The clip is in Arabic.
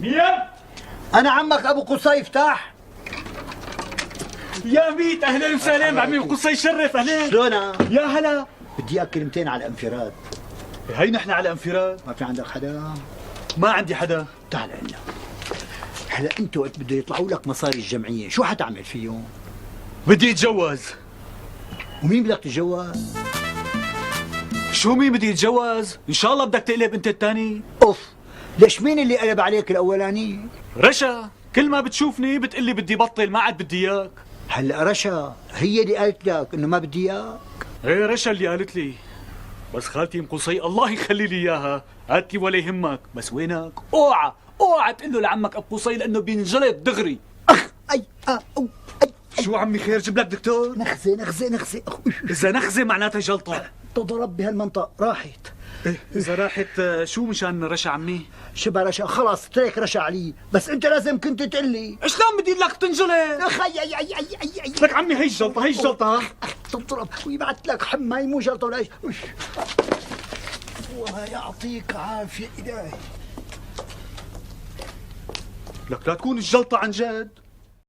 مين؟ انا عمك ابو قصي. افتح. يا ميت، اهلا وسهلا عمي قصي، شرف. اهلا. شلونك؟ يا هلا. بدي اياك كلمتين على الانفراد. هي نحن على انفراد. ما في عندك حدا؟ ما عندي حدا. تعال لنا. هلا انت وقت بده يطلعوا لك مصاري الجمعيه شو حتعمل فيهم؟ بدي اتجوز. ومين بدك تتجوز؟ شو مين بدي يتجوز؟ ان شاء الله بدك تقلب انت الثاني. اوف، ليش مين اللي قلب عليك الاولاني؟ رشا، كل ما بتشوفني بتقلي بدي بطل، ما عاد بدي اياك. هلا رشا هي اللي قالت لك انه ما بدي اياك؟ ايه رشا اللي قالت لي. بس خالتي ام قصي الله يخلي لي اياها قالت لي ولا يهمك، بس وينك؟ اوعى تقول له لعمك ابو قصي لانه بينجلط دغري. اخ اي أو اي. شو عمي خير، جيب لك دكتور؟ نخزه اذا نخزه معناتها جلطه. تضرب بهالمنطقه راحت. إيه اذا راحت شو مشان رشا عمي؟ شبه رشا خلاص ترك رشا علي، بس انت لازم كنت تقول لي. شلون بدي لك تنجلط؟ اخ اي لك عمي هي الجلطه. تضرب ويبعث لك حماي مو جلطه ولا شيء. الله يعطيك عافيه الهي. لك لا تكون الجلطه عن جد.